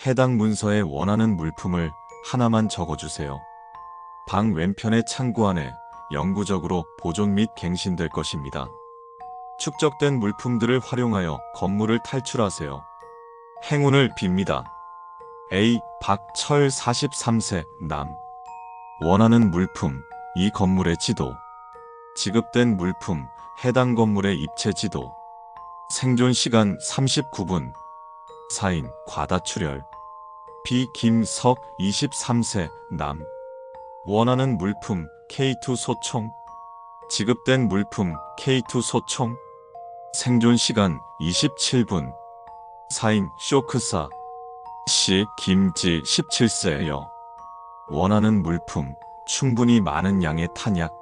해당 문서에 원하는 물품을 하나만 적어주세요. 방 왼편의 창구 안에 영구적으로 보존 및 갱신될 것입니다. 축적된 물품들을 활용하여 건물을 탈출하세요. 행운을 빕니다. A. 박철 43세 남. 원하는 물품, 이 건물의 지도. 지급된 물품, 해당 건물의 입체 지도. 생존 시간 39분. 사인, 과다출혈. B. 김석 23세 남. 원하는 물품, K2 소총. 지급된 물품, K2 소총. 생존 시간 27분. 사인, 쇼크사. C. 김지 17세 여. 원하는 물품, 충분히 많은 양의 탄약.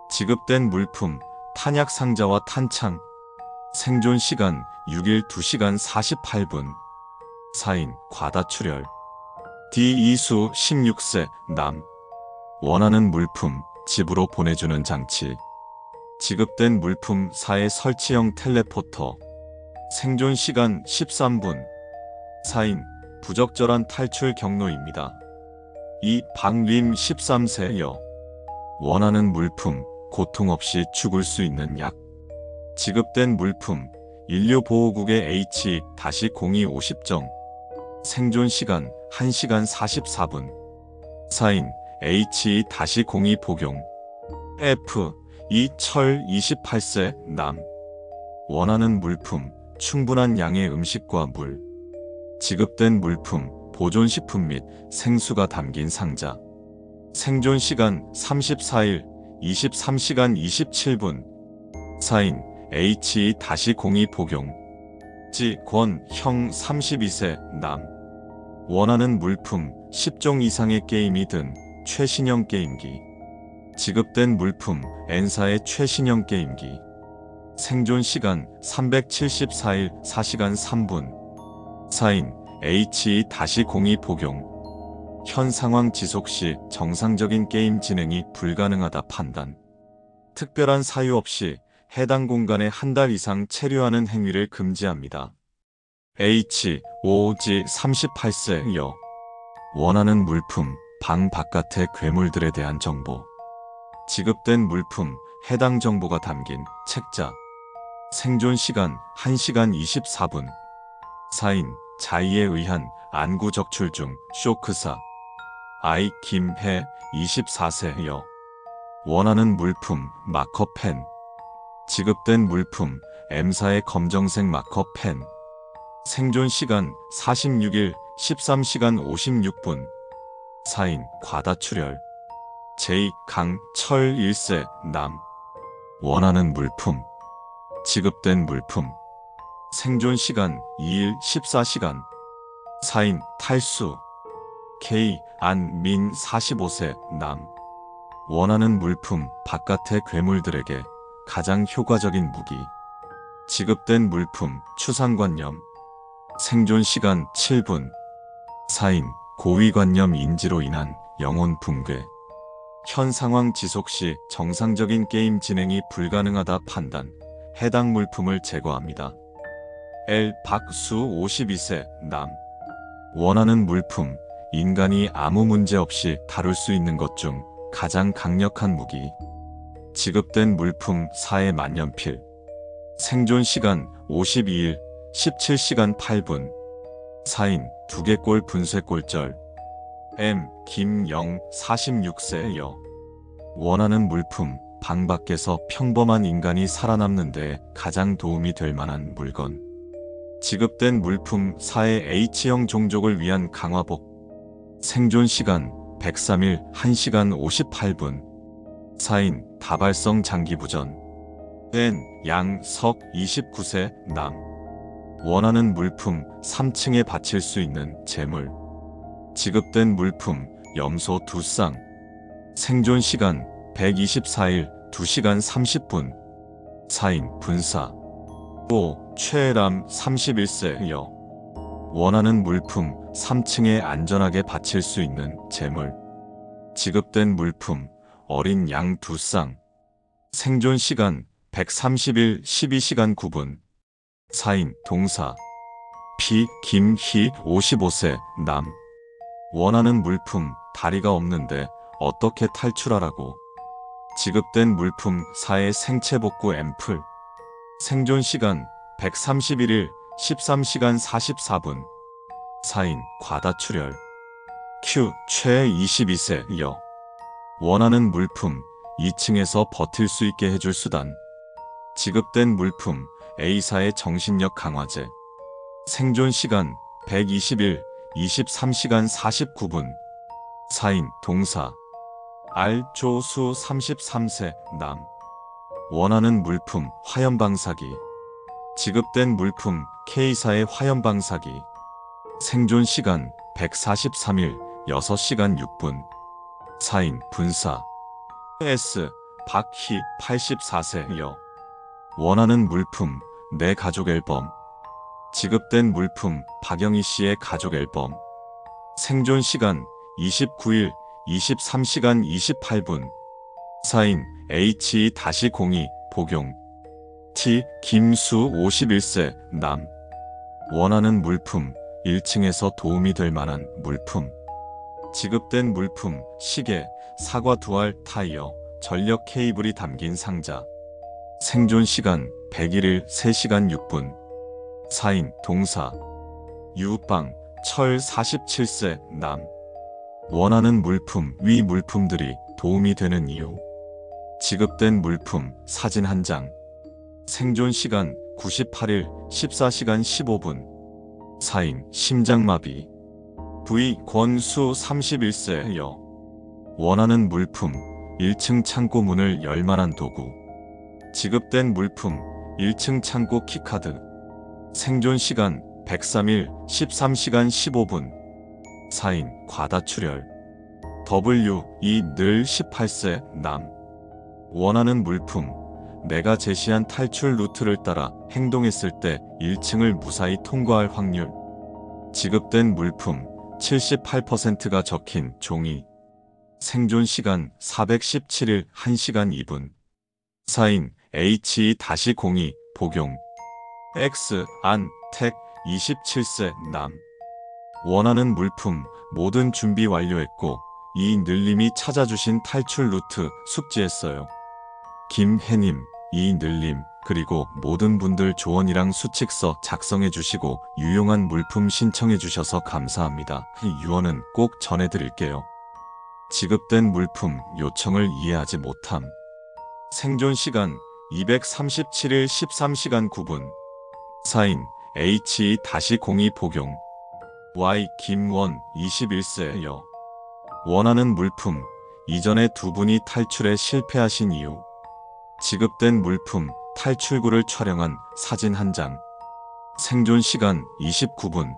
지급된 물품, 탄약 상자와 탄창. 생존 시간 6일 2시간 48분. 사인, 과다출혈. D. 이수 16세 남. 원하는 물품, 집으로 보내주는 장치. 지급된 물품, 4의 설치형 텔레포터. 생존 시간 13분. 사인, 부적절한 탈출 경로입니다. 2. 박림 13세 여. 원하는 물품, 고통 없이 죽을 수 있는 약. 지급된 물품, 인류보호국의 H-02 50정. 생존 시간 1시간 44분. 사인, H-02 복용. F. 이철 28세 남. 원하는 물품, 충분한 양의 음식과 물. 지급된 물품, 보존식품 및 생수가 담긴 상자. 생존 시간 34일 23시간 27분. 사인, H-02 복용. 지, 권, 형 32세 남. 원하는 물품, 10종 이상의 게임이 든 최신형 게임기. 지급된 물품, N사의 최신형 게임기. 생존 시간 374일 4시간 3분. 사인, H-02 복용. 현 상황 지속 시 정상적인 게임 진행이 불가능하다 판단. 특별한 사유 없이 해당 공간에 한 달 이상 체류하는 행위를 금지합니다. H-5G 38세 여. 원하는 물품, 방 바깥의 괴물들에 대한 정보. 지급된 물품, 해당 정보가 담긴 책자. 생존 시간 1시간 24분. 사인, 자의에 의한 안구 적출 중 쇼크사. I. 김해 24세 여. 원하는 물품, 마커펜. 지급된 물품, M사의 검정색 마커펜. 생존 시간 46일 13시간 56분. 사인, 과다출혈. J. 강철 1세 남. 원하는 물품. 지급된 물품. 생존 시간 2일 14시간. 사인, 탈수. K. 안민 45세 남. 원하는 물품, 바깥의 괴물들에게 가장 효과적인 무기. 지급된 물품, 추상관념. 생존 시간 7분. 사인, 고위관념 인지로 인한 영혼 붕괴. 현 상황 지속 시 정상적인 게임 진행이 불가능하다 판단. 해당 물품을 제거합니다. L. 박수 52세 남. 원하는 물품, 인간이 아무 문제 없이 다룰 수 있는 것 중 가장 강력한 무기. 지급된 물품, 4의 만년필. 생존 시간 52일 17시간 8분. 사인, 두개골 분쇄골절. M. 김영 46세 여. 원하는 물품, 방 밖에서 평범한 인간이 살아남는 데 가장 도움이 될 만한 물건. 지급된 물품, 4의 H형 종족을 위한 강화복. 생존 시간 103일 1시간 58분. 사인, 다발성 장기부전. N. 양석 29세 남. 원하는 물품, 3층에 받칠 수 있는 재물. 지급된 물품, 염소 2쌍. 생존 시간 124일 2시간 30분. 사인, 분사. 5. 최람 31세 여. 원하는 물품, 3층에 안전하게 받칠 수 있는 재물. 지급된 물품, 어린 양 2쌍. 생존 시간 130일 12시간 9분. 사인, 동사. 피, 김희 55세 남. 원하는 물품 다리가 없는데 어떻게 탈출하라고. 지급된 물품 4의 생체 복구 앰플. 생존 시간 131일 13시간 44분. 사인 과다출혈. Q 최 22세 여. 원하는 물품 2층에서 버틸 수 있게 해줄 수단. 지급된 물품 A사의 정신력 강화제. 생존 시간 120일 23시간 49분. 사인 동사. R 조수 33세 남. 원하는 물품 화염방사기. 지급된 물품 K사의 화염방사기. 생존 시간 143일 6시간 6분. 사인 분사. S 박희 84세 여. 원하는 물품 내 가족 앨범. 지급된 물품 박영희 씨의 가족 앨범. 생존 시간 29일 23시간 28분. 사인 H-02 복용. T 김수 51세 남. 원하는 물품 1층에서 도움이 될 만한 물품. 지급된 물품 시계, 사과 두알 타이어, 전력 케이블이 담긴 상자. 생존 시간 101일 3시간 6분. 사인 동사. 유빵 철 47세 남. 원하는 물품 위 물품들이 도움이 되는 이유. 지급된 물품 사진 한 장. 생존 시간 98일 14시간 15분. 사인 심장마비. V 권수 31세 여. 원하는 물품 1층 창고 문을 열 만한 도구. 지급된 물품 1층 창고 키카드. 생존 시간 103일 13시간 15분. 사인 과다출혈. W 늘 18세 남. 원하는 물품 내가 제시한 탈출 루트를 따라 행동했을 때 1층을 무사히 통과할 확률. 지급된 물품 78%가 적힌 종이. 생존 시간 417일 1시간 2분. 사인 H-02 복용. X 안 택 27세 남. 원하는 물품 모든 준비 완료했고 이 늘림이 찾아주신 탈출 루트 숙지했어요. 김혜님, 이 늘림 그리고 모든 분들 조언이랑 수칙서 작성해 주시고 유용한 물품 신청해 주셔서 감사합니다. 유언은 꼭 전해드릴게요. 지급된 물품 요청을 이해하지 못함. 생존 시간 237일 13시간 9분. 사인 H-02 복용. Y 김원 21세 여. 원하는 물품 이전에 두 분이 탈출에 실패하신 이유. 지급된 물품 탈출구를 촬영한 사진 한 장. 생존 시간 29분.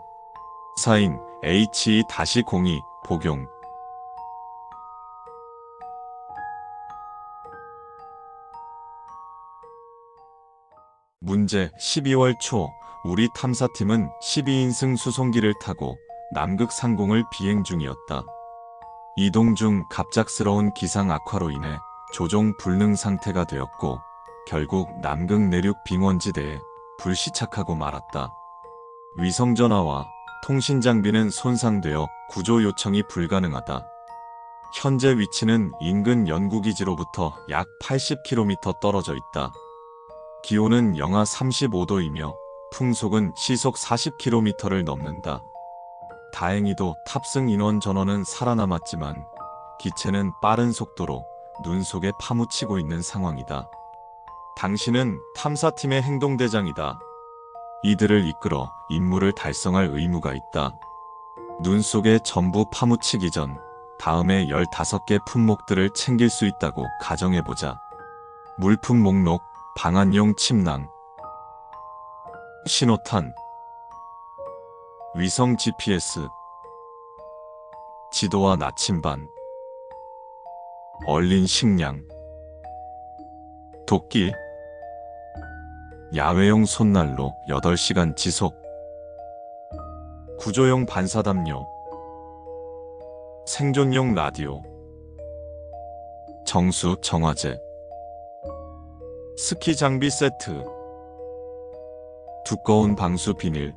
사인 H-02 복용. 문제 12월 초 우리 탐사팀은 12인승 수송기를 타고 남극 상공을 비행 중이었다. 이동 중 갑작스러운 기상 악화로 인해 조종 불능 상태가 되었고 결국 남극 내륙 빙원지대에 불시착하고 말았다. 위성전화와 통신장비는 손상되어 구조 요청이 불가능하다. 현재 위치는 인근 연구기지로부터 약 80km 떨어져 있다. 기온은 영하 35도이며 풍속은 시속 40km를 넘는다. 다행히도 탑승 인원 전원은 살아남았지만 기체는 빠른 속도로 눈 속에 파묻히고 있는 상황이다. 당신은 탐사팀의 행동대장이다. 이들을 이끌어 임무를 달성할 의무가 있다. 눈 속에 전부 파묻히기 전 다음에 15개 품목들을 챙길 수 있다고 가정해보자. 물품 목록, 방한용 침낭, 신호탄, 위성 GPS, 지도와 나침반, 얼린 식량, 도끼, 야외용 손난로 8시간 지속, 구조용 반사담요, 생존용 라디오, 정수 정화제, 스키 장비 세트, 두꺼운 방수 비닐,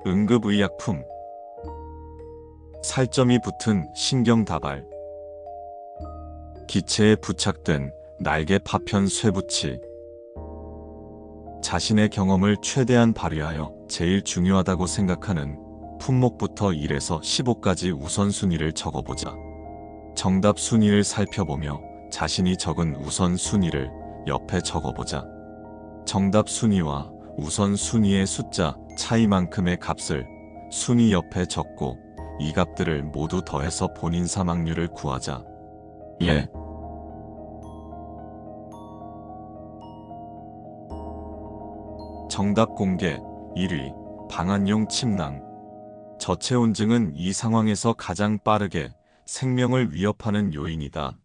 응급의약품. 살점이 붙은 신경다발. 기체에 부착된 날개 파편 쇠붙이. 자신의 경험을 최대한 발휘하여 제일 중요하다고 생각하는 품목부터 1에서 15까지 우선순위를 적어보자. 정답 순위를 살펴보며 자신이 적은 우선순위를 옆에 적어보자. 정답 순위와 우선순위의 숫자 차이만큼의 값을 순위 옆에 적고 이 값들을 모두 더해서 본인 사망률을 구하자. 예. 정답 공개. 1위. 방한용 침낭. 저체온증은 이 상황에서 가장 빠르게 생명을 위협하는 요인이다.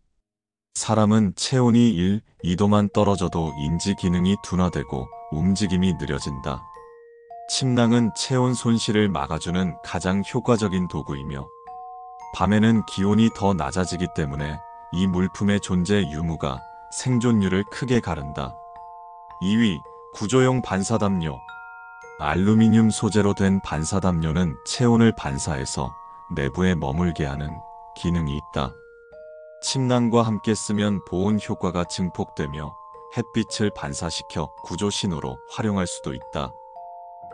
사람은 체온이 1, 2도만 떨어져도 인지 기능이 둔화되고 움직임이 느려진다. 침낭은 체온 손실을 막아주는 가장 효과적인 도구이며 밤에는 기온이 더 낮아지기 때문에 이 물품의 존재 유무가 생존율을 크게 가른다. 2위. 구조용 반사담요. 알루미늄 소재로 된 반사담요는 체온을 반사해서 내부에 머물게 하는 기능이 있다. 침낭과 함께 쓰면 보온 효과가 증폭되며 햇빛을 반사시켜 구조 신호로 활용할 수도 있다.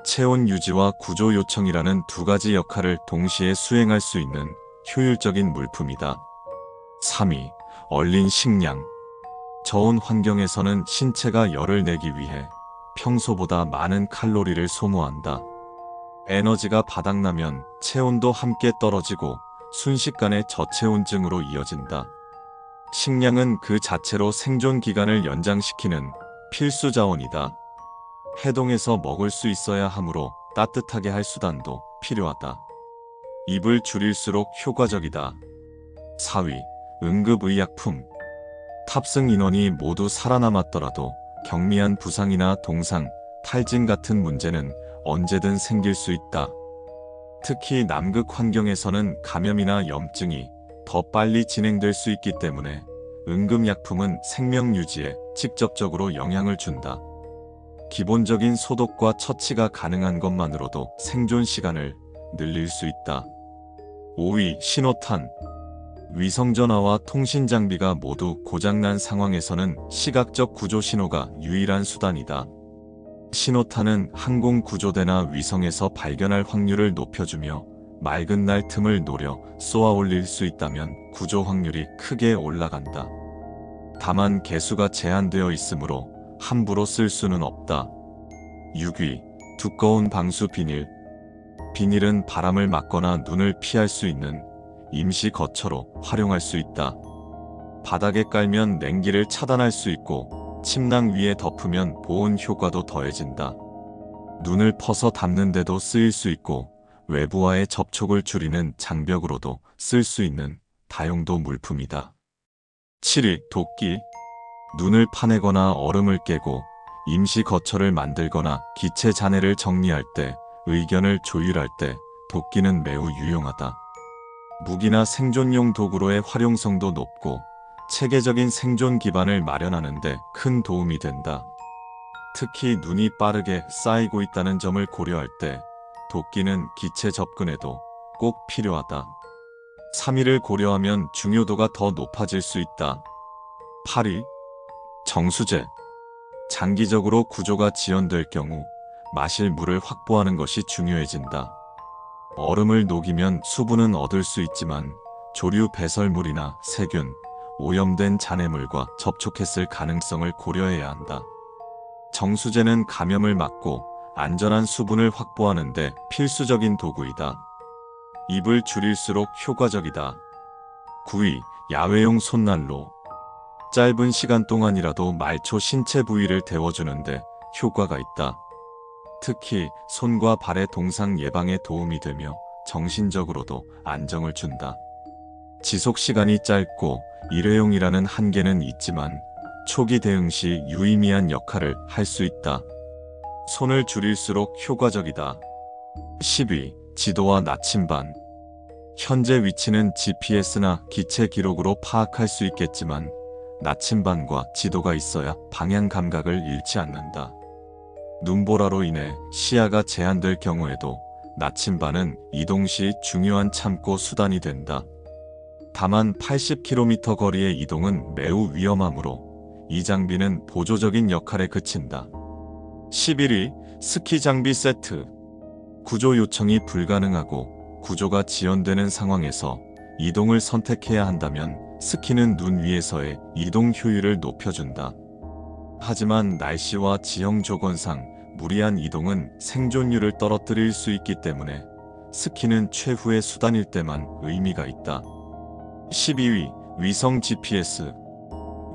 체온 유지와 구조 요청이라는 두 가지 역할을 동시에 수행할 수 있는 효율적인 물품이다. 3위. 얼린 식량. 저온 환경에서는 신체가 열을 내기 위해 평소보다 많은 칼로리를 소모한다. 에너지가 바닥나면 체온도 함께 떨어지고 순식간에 저체온증으로 이어진다. 식량은 그 자체로 생존 기간을 연장시키는 필수 자원이다. 해동해서 먹을 수 있어야 하므로 따뜻하게 할 수단도 필요하다. 입을 줄일수록 효과적이다. 4위. 응급의약품. 탑승 인원이 모두 살아남았더라도 경미한 부상이나 동상, 탈진 같은 문제는 언제든 생길 수 있다. 특히 남극 환경에서는 감염이나 염증이 더 빨리 진행될 수 있기 때문에 응급약품은 생명 유지에 직접적으로 영향을 준다. 기본적인 소독과 처치가 가능한 것만으로도 생존 시간을 늘릴 수 있다. 5위. 신호탄. 위성전화와 통신장비가 모두 고장난 상황에서는 시각적 구조 신호가 유일한 수단이다. 신호탄은 항공 구조대나 위성에서 발견할 확률을 높여주며 맑은 날 틈을 노려 쏘아 올릴 수 있다면 구조 확률이 크게 올라간다. 다만 개수가 제한되어 있으므로 함부로 쓸 수는 없다. 6위. 두꺼운 방수 비닐. 비닐은 바람을 막거나 눈을 피할 수 있는 임시 거처로 활용할 수 있다. 바닥에 깔면 냉기를 차단할 수 있고 침낭 위에 덮으면 보온 효과도 더해진다. 눈을 퍼서 담는데도 쓰일 수 있고 외부와의 접촉을 줄이는 장벽으로도 쓸 수 있는 다용도 물품이다. 7위. 도끼. 눈을 파내거나 얼음을 깨고 임시 거처를 만들거나 기체 잔해를 정리할 때, 의견을 조율할 때 도끼는 매우 유용하다. 무기나 생존용 도구로의 활용성도 높고 체계적인 생존 기반을 마련하는 데 큰 도움이 된다. 특히 눈이 빠르게 쌓이고 있다는 점을 고려할 때 도끼는 기체 접근에도 꼭 필요하다. 3위를 고려하면 중요도가 더 높아질 수 있다. 8위. 정수제. 장기적으로 구조가 지연될 경우 마실 물을 확보하는 것이 중요해진다. 얼음을 녹이면 수분은 얻을 수 있지만 조류 배설물이나 세균, 오염된 잔해물과 접촉했을 가능성을 고려해야 한다. 정수제는 감염을 막고 안전한 수분을 확보하는 데 필수적인 도구이다. 입을 줄일수록 효과적이다. 9위. 야외용 손난로. 짧은 시간 동안이라도 말초 신체 부위를 데워주는데 효과가 있다. 특히 손과 발의 동상 예방에 도움이 되며 정신적으로도 안정을 준다. 지속 시간이 짧고 일회용이라는 한계는 있지만 초기 대응 시 유의미한 역할을 할 수 있다. 손을 줄일수록 효과적이다. 10위. 지도와 나침반. 현재 위치는 GPS나 기체 기록으로 파악할 수 있겠지만 나침반과 지도가 있어야 방향 감각을 잃지 않는다. 눈보라로 인해 시야가 제한될 경우에도 나침반은 이동 시 중요한 참고 수단이 된다. 다만 80km 거리의 이동은 매우 위험하므로 이 장비는 보조적인 역할에 그친다. 11위 스키 장비 세트. 구조 요청이 불가능하고 구조가 지연되는 상황에서 이동을 선택해야 한다면 스키는 눈 위에서의 이동 효율을 높여준다. 하지만 날씨와 지형 조건상 무리한 이동은 생존율을 떨어뜨릴 수 있기 때문에 스키는 최후의 수단일 때만 의미가 있다. 12위 위성 GPS.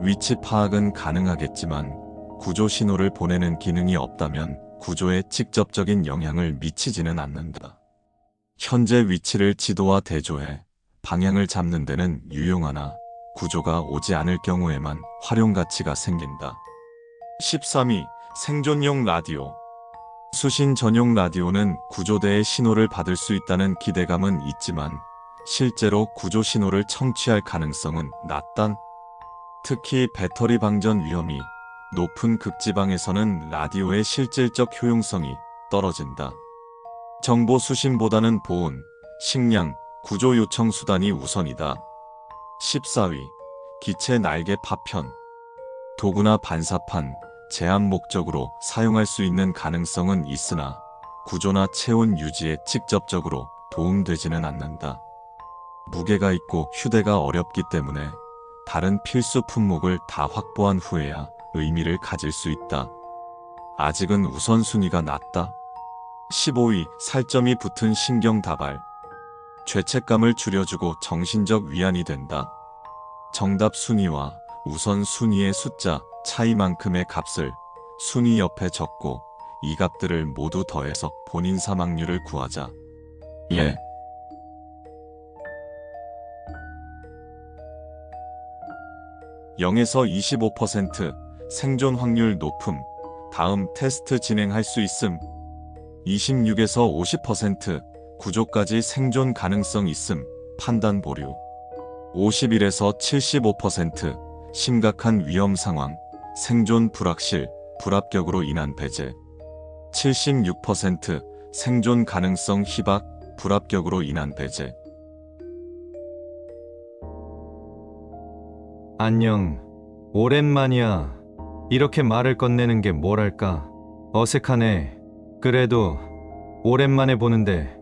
위치 파악은 가능하겠지만 구조 신호를 보내는 기능이 없다면 구조에 직접적인 영향을 미치지는 않는다. 현재 위치를 지도와 대조해 방향을 잡는 데는 유용하나 구조가 오지 않을 경우에만 활용 가치가 생긴다. 13위 생존용 라디오. 수신 전용 라디오는 구조대의 신호를 받을 수 있다는 기대감은 있지만 실제로 구조 신호를 청취할 가능성은 낮다. 특히 배터리 방전 위험이 높은 극지방에서는 라디오의 실질적 효용성이 떨어진다. 정보 수신보다는 보온, 식량, 구조 요청 수단이 우선이다. 14위 기체 날개 파편. 도구나 반사판, 제한 목적으로 사용할 수 있는 가능성은 있으나 구조나 체온 유지에 직접적으로 도움되지는 않는다. 무게가 있고 휴대가 어렵기 때문에 다른 필수 품목을 다 확보한 후에야 의미를 가질 수 있다. 아직은 우선순위가 낮다. 15위 살점이 붙은 신경 다발. 죄책감을 줄여주고 정신적 위안이 된다. 정답 순위와 우선 순위의 숫자 차이만큼의 값을 순위 옆에 적고 이 값들을 모두 더해서 본인 사망률을 구하자. 예. 0에서 25% 생존 확률 높음. 다음 테스트 진행할 수 있음. 26에서 50% 구조까지 생존 가능성 있음. 판단 보류. 51에서 75% 심각한 위험 상황. 생존 불확실, 불합격으로 인한 배제. 76% 생존 가능성 희박, 불합격으로 인한 배제. 안녕. 오랜만이야. 이렇게 말을 건네는 게 뭐랄까. 어색하네. 그래도 오랜만에 보는데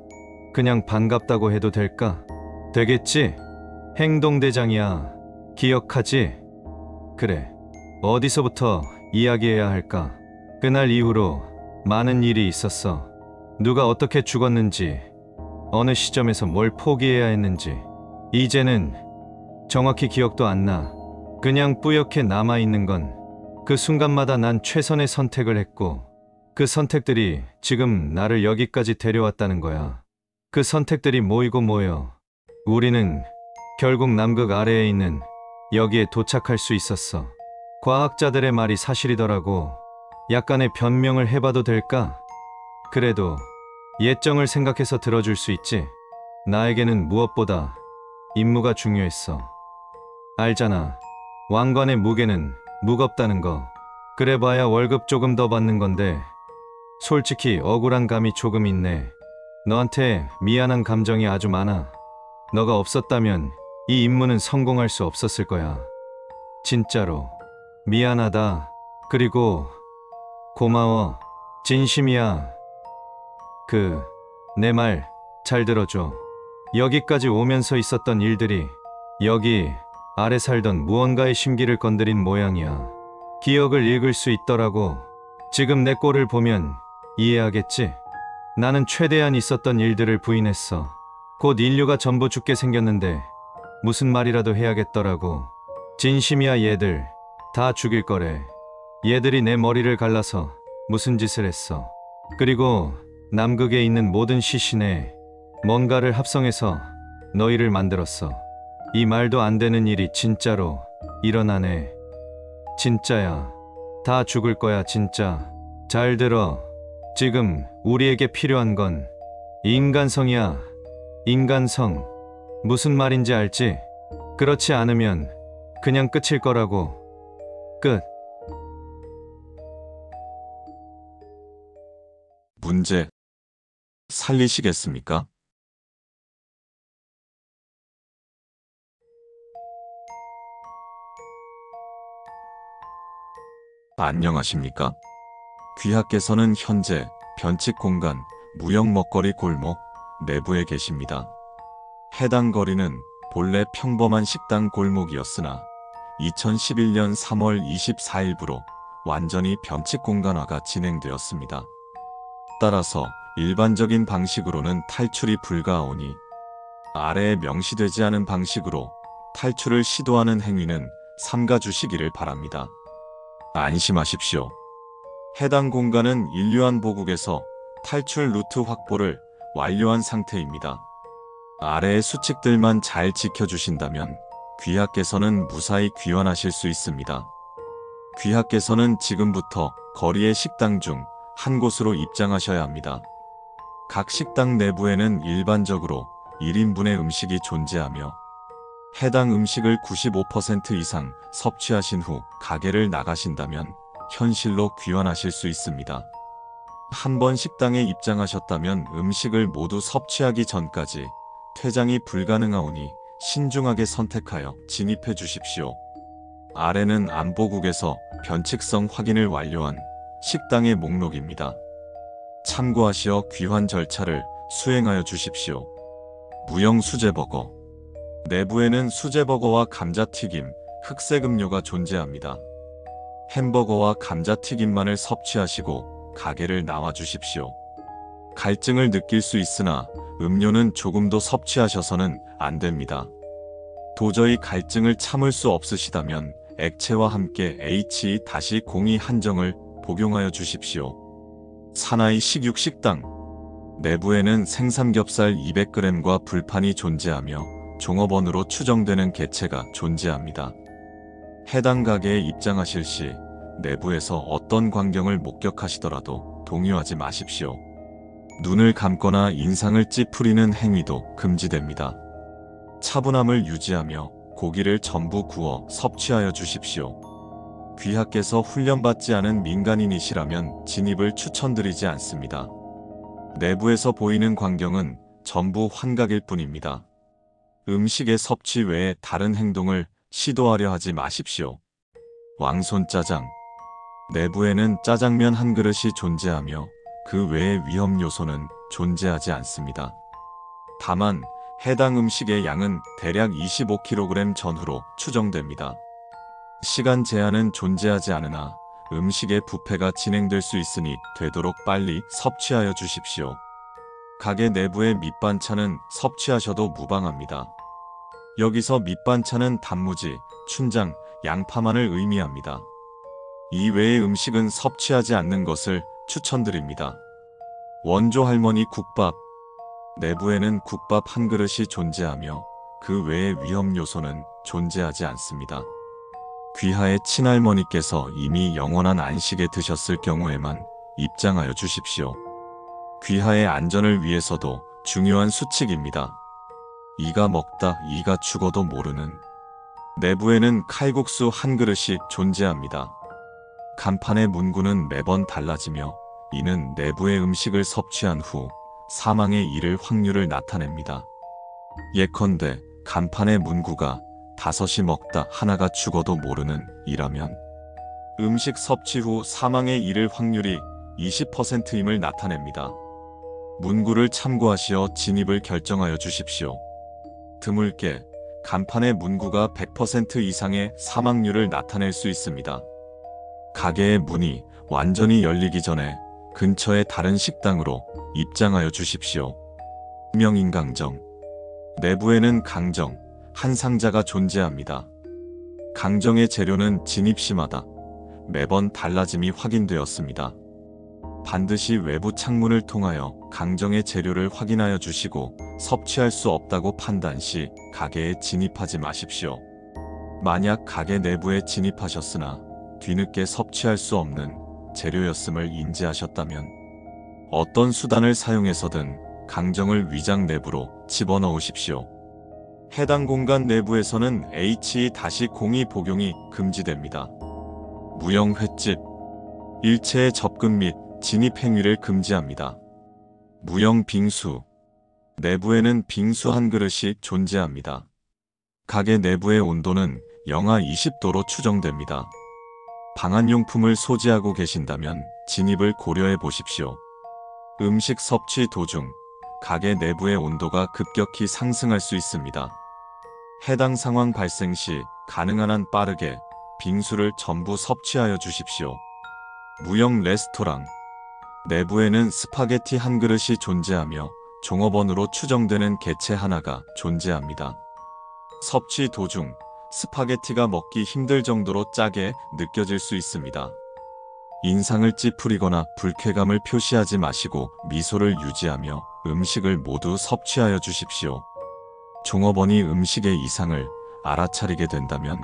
그냥 반갑다고 해도 될까? 되겠지? 행동대장이야. 기억하지? 그래. 어디서부터 이야기해야 할까? 그날 이후로 많은 일이 있었어. 누가 어떻게 죽었는지, 어느 시점에서 뭘 포기해야 했는지, 이제는 정확히 기억도 안 나. 그냥 뿌옇게 남아있는 건 그 순간마다 난 최선의 선택을 했고, 그 선택들이 지금 나를 여기까지 데려왔다는 거야. 그 선택들이 모이고 모여 우리는 결국 남극 아래에 있는 여기에 도착할 수 있었어. 과학자들의 말이 사실이더라고. 약간의 변명을 해봐도 될까? 그래도 예정을 생각해서 들어줄 수 있지? 나에게는 무엇보다 임무가 중요했어. 알잖아. 왕관의 무게는 무겁다는 거. 그래봐야 월급 조금 더 받는 건데 솔직히 억울한 감이 조금 있네. 너한테 미안한 감정이 아주 많아. 너가 없었다면 이 임무는 성공할 수 없었을 거야. 진짜로 미안하다. 그리고 고마워. 진심이야. 내 말 잘 들어줘. 여기까지 오면서 있었던 일들이 여기 아래 살던 무언가의 심기를 건드린 모양이야. 기억을 읽을 수 있더라고. 지금 내 꼴을 보면 이해하겠지? 나는 최대한 있었던 일들을 부인했어. 곧 인류가 전부 죽게 생겼는데 무슨 말이라도 해야겠더라고. 진심이야. 얘들 다 죽일 거래. 얘들이 내 머리를 갈라서 무슨 짓을 했어. 그리고 남극에 있는 모든 시신에 뭔가를 합성해서 너희를 만들었어. 이 말도 안 되는 일이 진짜로 일어나네. 진짜야. 다 죽을 거야 진짜. 잘 들어. 지금 우리에게 필요한 건 인간성이야. 인간성. 무슨 말인지 알지? 그렇지 않으면 그냥 끝일 거라고. 끝. 문제 살리시겠습니까? 안녕하십니까? 귀하께서는 현재 변칙 공간 무역 먹거리 골목 내부에 계십니다. 해당 거리는 본래 평범한 식당 골목이었으나 2011년 3월 24일부로 완전히 변칙 공간화가 진행되었습니다. 따라서 일반적인 방식으로는 탈출이 불가하오니 아래에 명시되지 않은 방식으로 탈출을 시도하는 행위는 삼가주시기를 바랍니다. 안심하십시오. 해당 공간은 인류안 보국에서 탈출 루트 확보를 완료한 상태입니다. 아래의 수칙들만 잘 지켜주신다면 귀하께서는 무사히 귀환하실 수 있습니다. 귀하께서는 지금부터 거리의 식당 중 한 곳으로 입장하셔야 합니다. 각 식당 내부에는 일반적으로 1인분의 음식이 존재하며 해당 음식을 95% 이상 섭취하신 후 가게를 나가신다면 현실로 귀환하실 수 있습니다. 한 번 식당에 입장하셨다면 음식을 모두 섭취하기 전까지 퇴장이 불가능하오니 신중하게 선택하여 진입해 주십시오. 아래는 안보국에서 변칙성 확인을 완료한 식당의 목록입니다. 참고하시어 귀환 절차를 수행하여 주십시오. 무형 수제버거. 내부에는 수제버거와 감자튀김, 흑색 음료가 존재합니다. 햄버거와 감자튀김만을 섭취하시고 가게를 나와 주십시오. 갈증을 느낄 수 있으나 음료는 조금도 섭취하셔서는 안 됩니다. 도저히 갈증을 참을 수 없으시다면 액체와 함께 H-02 한정을 복용하여 주십시오. 사나이 식육 식당. 내부에는 생삼겹살 200g과 불판이 존재하며 종업원으로 추정되는 개체가 존재합니다. 해당 가게에 입장하실 시 내부에서 어떤 광경을 목격하시더라도 동요하지 마십시오. 눈을 감거나 인상을 찌푸리는 행위도 금지됩니다. 차분함을 유지하며 고기를 전부 구워 섭취하여 주십시오. 귀하께서 훈련받지 않은 민간인이시라면 진입을 추천드리지 않습니다. 내부에서 보이는 광경은 전부 환각일 뿐입니다. 음식의 섭취 외에 다른 행동을 시도하려 하지 마십시오. 왕손 짜장. 내부에는 짜장면 한 그릇이 존재하며 그 외의 위험 요소는 존재하지 않습니다. 다만 해당 음식의 양은 대략 25kg 전후로 추정됩니다. 시간 제한은 존재하지 않으나 음식의 부패가 진행될 수 있으니 되도록 빨리 섭취하여 주십시오. 가게 내부의 밑반찬은 섭취하셔도 무방합니다. 여기서 밑반찬은 단무지, 춘장, 양파만을 의미합니다. 이 외의 음식은 섭취하지 않는 것을 추천드립니다. 원조 할머니 국밥. 내부에는 국밥 한 그릇이 존재하며 그 외의 위험 요소는 존재하지 않습니다. 귀하의 친할머니께서 이미 영원한 안식에 드셨을 경우에만 입장하여 주십시오. 귀하의 안전을 위해서도 중요한 수칙입니다. 이가 먹다 이가 죽어도 모르는. 내부에는 칼국수 한 그릇이 존재합니다. 간판의 문구는 매번 달라지며 이는 내부의 음식을 섭취한 후 사망의 이를 확률을 나타냅니다. 예컨대 간판의 문구가 5이 먹다 하나가 죽어도 모르는 이라면 음식 섭취 후 사망에 이를 확률이 20%임을 나타냅니다. 문구를 참고하시어 진입을 결정하여 주십시오. 드물게 간판의 문구가 100% 이상의 사망률을 나타낼 수 있습니다. 가게의 문이 완전히 열리기 전에 근처의 다른 식당으로 입장하여 주십시오. 명인강정. 내부에는 강정 한 상자가 존재합니다. 강정의 재료는 진입 시마다 매번 달라짐이 확인되었습니다. 반드시 외부 창문을 통하여 강정의 재료를 확인하여 주시고 섭취할 수 없다고 판단 시 가게에 진입하지 마십시오. 만약 가게 내부에 진입하셨으나 뒤늦게 섭취할 수 없는 재료였음을 인지하셨다면 어떤 수단을 사용해서든 강정을 위장 내부로 집어넣으십시오. 해당 공간 내부에서는 H-02 복용이 금지됩니다. 무형 횟집. 일체의 접근 및 진입 행위를 금지합니다. 무형 빙수. 내부에는 빙수 한 그릇이 존재합니다. 가게 내부의 온도는 영하 20도로 추정됩니다. 방한용품을 소지하고 계신다면 진입을 고려해 보십시오. 음식 섭취 도중 가게 내부의 온도가 급격히 상승할 수 있습니다. 해당 상황 발생 시 가능한 한 빠르게 빙수를 전부 섭취하여 주십시오. 무형 레스토랑. 내부에는 스파게티 한 그릇이 존재하며 종업원으로 추정되는 개체 하나가 존재합니다. 섭취 도중 스파게티가 먹기 힘들 정도로 짜게 느껴질 수 있습니다. 인상을 찌푸리거나 불쾌감을 표시하지 마시고 미소를 유지하며 음식을 모두 섭취하여 주십시오. 종업원이 음식의 이상을 알아차리게 된다면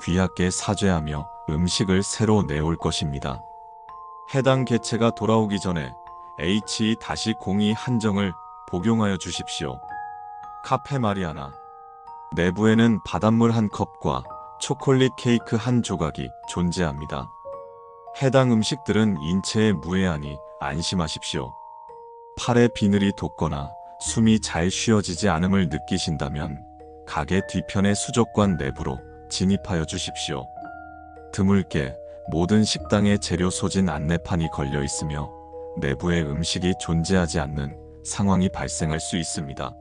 귀하게 사죄하며 음식을 새로 내올 것입니다. 해당 개체가 돌아오기 전에 H-02 한정을 복용하여 주십시오. 카페 마리아나. 내부에는 바닷물 한 컵과 초콜릿 케이크 한 조각이 존재합니다. 해당 음식들은 인체에 무해하니 안심하십시오. 팔에 비늘이 돋거나 숨이 잘 쉬어지지 않음을 느끼신다면 가게 뒤편의 수족관 내부로 진입하여 주십시오. 드물게 모든 식당에 재료 소진 안내판이 걸려 있으며 내부에 음식이 존재하지 않는 상황이 발생할 수 있습니다.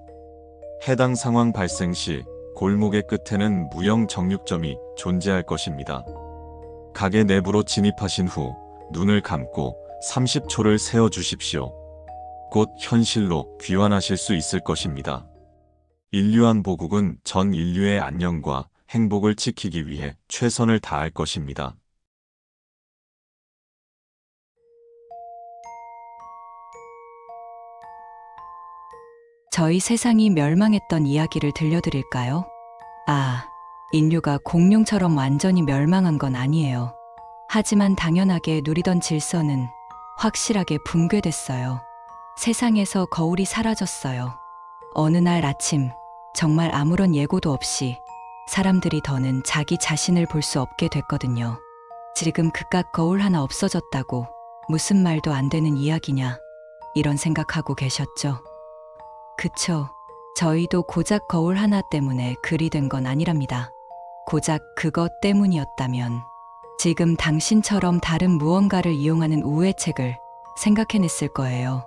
해당 상황 발생 시 골목의 끝에는 무형 정육점이 존재할 것입니다. 가게 내부로 진입하신 후 눈을 감고 30초를 세어 주십시오. 곧 현실로 귀환하실 수 있을 것입니다. 인류안보국은 전 인류의 안녕과 행복을 지키기 위해 최선을 다할 것입니다. 저희 세상이 멸망했던 이야기를 들려드릴까요? 인류가 공룡처럼 완전히 멸망한 건 아니에요. 하지만 당연하게 누리던 질서는 확실하게 붕괴됐어요. 세상에서 거울이 사라졌어요. 어느 날 아침, 정말 아무런 예고도 없이 사람들이 더는 자기 자신을 볼 수 없게 됐거든요. 지금 그깟 거울 하나 없어졌다고 무슨 말도 안 되는 이야기냐, 이런 생각하고 계셨죠? 그쵸. 저희도 고작 거울 하나 때문에 글이 된 건 아니랍니다. 고작 그것 때문이었다면 지금 당신처럼 다른 무언가를 이용하는 우회 책을 생각해냈을 거예요.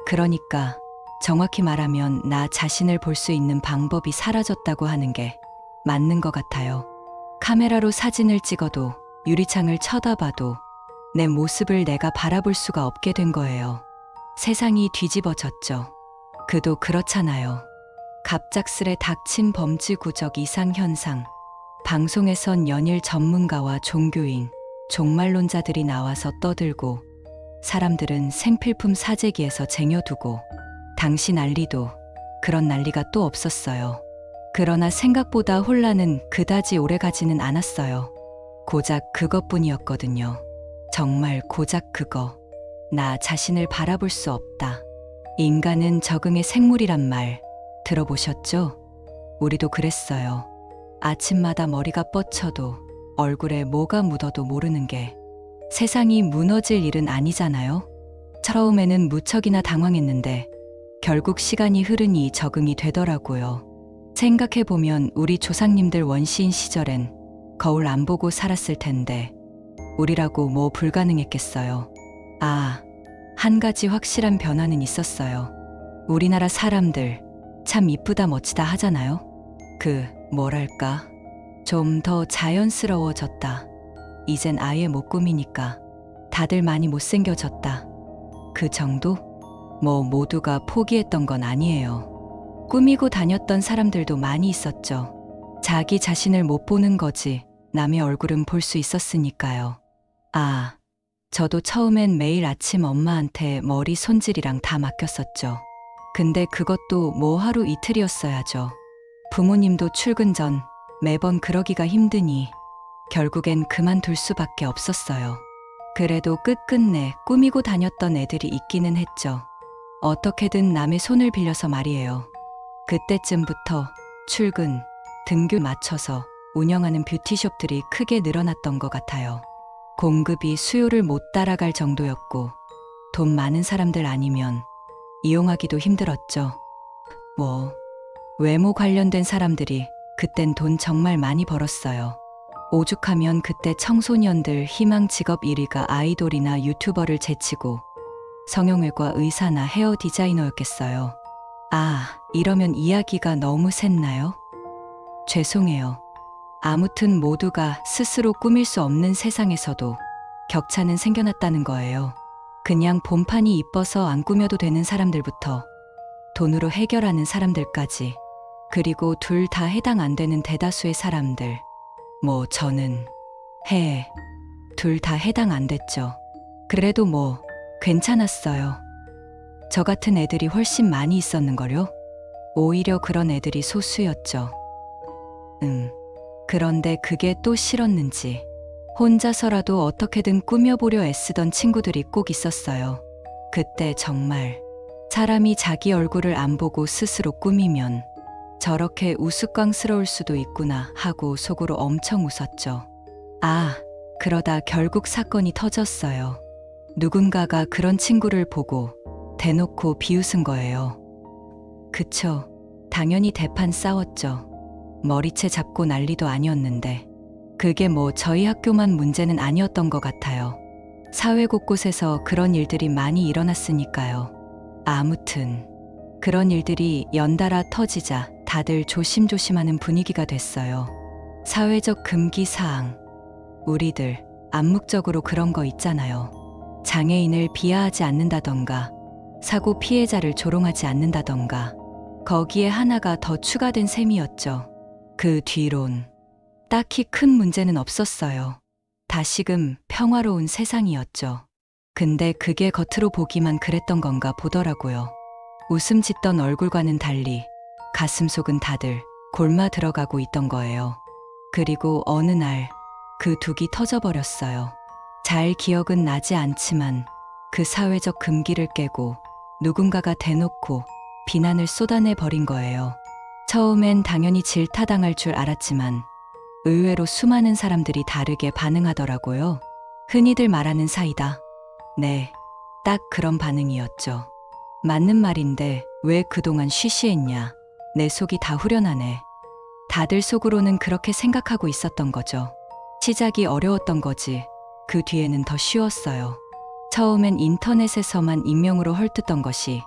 그러니까 정확히 말하면 나 자신을 볼 수 있는 방법이 사라졌다고 하는 게 맞는 것 같아요. 카메라로 사진을 찍어도 유리창을 쳐다봐도 내 모습을 내가 바라볼 수가 없게 된 거예요. 세상이 뒤집어졌죠. 그도 그렇잖아요. 갑작스레 닥친 범지구적 이상현상. 방송에선 연일 전문가와 종교인, 종말론자들이 나와서 떠들고 사람들은 생필품 사재기에서 쟁여두고 당시 난리도 그런 난리가 또 없었어요. 그러나 생각보다 혼란은 그다지 오래가지는 않았어요. 고작 그것뿐이었거든요. 정말 고작 그거. 나 자신을 바라볼 수 없다. 인간은 적응의 생물이란 말 들어보셨죠? 우리도 그랬어요. 아침마다 머리가 뻗쳐도 얼굴에 뭐가 묻어도 모르는 게 세상이 무너질 일은 아니잖아요. 처음에는 무척이나 당황했는데 결국 시간이 흐르니 적응이 되더라고요. 생각해보면 우리 조상님들 원시인 시절엔 거울 안 보고 살았을 텐데 우리라고 뭐 불가능했겠어요. 한 가지 확실한 변화는 있었어요. 우리나라 사람들 참 이쁘다 멋지다 하잖아요. 뭐랄까, 좀 더 자연스러워졌다. 이젠 아예 못 꾸미니까 다들 많이 못생겨졌다. 그 정도? 모두가 포기했던 건 아니에요. 꾸미고 다녔던 사람들도 많이 있었죠. 자기 자신을 못 보는 거지 남의 얼굴은 볼 수 있었으니까요. 저도 처음엔 매일 아침 엄마한테 머리 손질이랑 다 맡겼었죠. 근데 그것도 하루 이틀이었어야죠. 부모님도 출근 전 매번 그러기가 힘드니 결국엔 그만둘 수밖에 없었어요. 그래도 끝끝내 꾸미고 다녔던 애들이 있기는 했죠. 어떻게든 남의 손을 빌려서 말이에요. 그때쯤부터 출근, 등교 맞춰서 운영하는 뷰티숍들이 크게 늘어났던 것 같아요. 공급이 수요를 못 따라갈 정도였고 돈 많은 사람들 아니면 이용하기도 힘들었죠. 뭐, 외모 관련된 사람들이 그땐 돈 정말 많이 벌었어요. 오죽하면 그때 청소년들 희망 직업 1위가 아이돌이나 유튜버를 제치고 성형외과 의사나 헤어 디자이너였겠어요. 아, 이러면 이야기가 너무 샜나요? 죄송해요. 아무튼 모두가 스스로 꾸밀 수 없는 세상에서도 격차는 생겨났다는 거예요. 그냥 본판이 이뻐서 안 꾸며도 되는 사람들부터 돈으로 해결하는 사람들까지, 그리고 둘 다 해당 안 되는 대다수의 사람들. 뭐 저는 둘 다 해당 안 됐죠. 그래도 뭐 괜찮았어요. 저 같은 애들이 훨씬 많이 있었는걸요. 오히려 그런 애들이 소수였죠. 그런데 그게 또 싫었는지 혼자서라도 어떻게든 꾸며보려 애쓰던 친구들이 꼭 있었어요. 그때 정말 사람이 자기 얼굴을 안 보고 스스로 꾸미면 저렇게 우스꽝스러울 수도 있구나 하고 속으로 엄청 웃었죠. 아, 그러다 결국 사건이 터졌어요. 누군가가 그런 친구를 보고 대놓고 비웃은 거예요. 그쵸. 당연히 대판 싸웠죠. 머리채 잡고 난리도 아니었는데. 그게 뭐 저희 학교만 문제는 아니었던 것 같아요. 사회 곳곳에서 그런 일들이 많이 일어났으니까요. 아무튼 그런 일들이 연달아 터지자 다들 조심조심하는 분위기가 됐어요. 사회적 금기 사항. 우리들 암묵적으로 그런 거 있잖아요. 장애인을 비하하지 않는다던가, 사고 피해자를 조롱하지 않는다던가. 거기에 하나가 더 추가된 셈이었죠. 그 뒤론 딱히 큰 문제는 없었어요. 다시금 평화로운 세상이었죠. 근데 그게 겉으로 보기만 그랬던 건가 보더라고요. 웃음 짓던 얼굴과는 달리 가슴속은 다들 골마 들어가고 있던 거예요. 그리고 어느 날 그 둑이 터져버렸어요. 잘 기억은 나지 않지만 그 사회적 금기를 깨고 누군가가 대놓고 비난을 쏟아내 버린 거예요. 처음엔 당연히 질타당할 줄 알았지만 의외로 수많은 사람들이 다르게 반응하더라고요. 흔히들 말하는 사이다. 네, 딱 그런 반응이었죠. 맞는 말인데 왜 그동안 쉬쉬했냐. 내 속이 다 후련하네. 다들 속으로는 그렇게 생각하고 있었던 거죠. 시작이 어려웠던 거지. 그 뒤에는 더 쉬웠어요. 처음엔 인터넷에서만 익명으로 헐뜯던 것이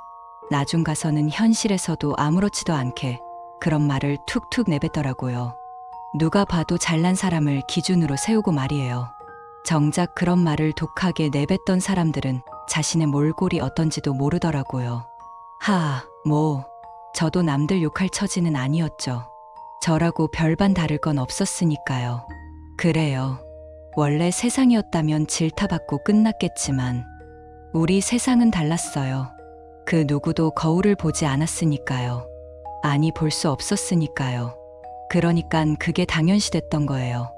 나중 가서는 현실에서도 아무렇지도 않게 그런 말을 툭툭 내뱉더라고요. 누가 봐도 잘난 사람을 기준으로 세우고 말이에요. 정작 그런 말을 독하게 내뱉던 사람들은 자신의 몰골이 어떤지도 모르더라고요. 뭐 저도 남들 욕할 처지는 아니었죠. 저라고 별반 다를 건 없었으니까요. 그래요. 원래 세상이었다면 질타받고 끝났겠지만 우리 세상은 달랐어요. 그 누구도 거울을 보지 않았으니까요. 아니, 볼 수 없었으니까요. 그러니깐 그게 당연시됐던 거예요.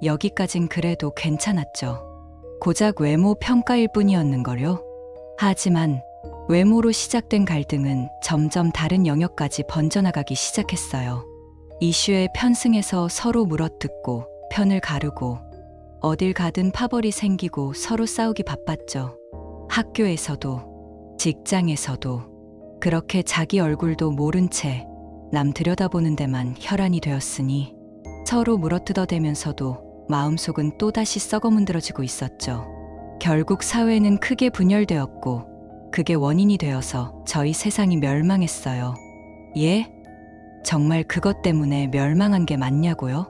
여기까진 그래도 괜찮았죠. 고작 외모 평가일 뿐이었는걸요. 하지만 외모로 시작된 갈등은 점점 다른 영역까지 번져나가기 시작했어요. 이슈에 편승해서 서로 물어뜯고 편을 가르고 어딜 가든 파벌이 생기고 서로 싸우기 바빴죠. 학교에서도 직장에서도 그렇게 자기 얼굴도 모른 채 남 들여다보는 데만 혈안이 되었으니 서로 물어뜯어대면서도 마음속은 또다시 썩어문드러지고 있었죠. 결국 사회는 크게 분열되었고 그게 원인이 되어서 저희 세상이 멸망했어요. 예? 정말 그것 때문에 멸망한 게 맞냐고요?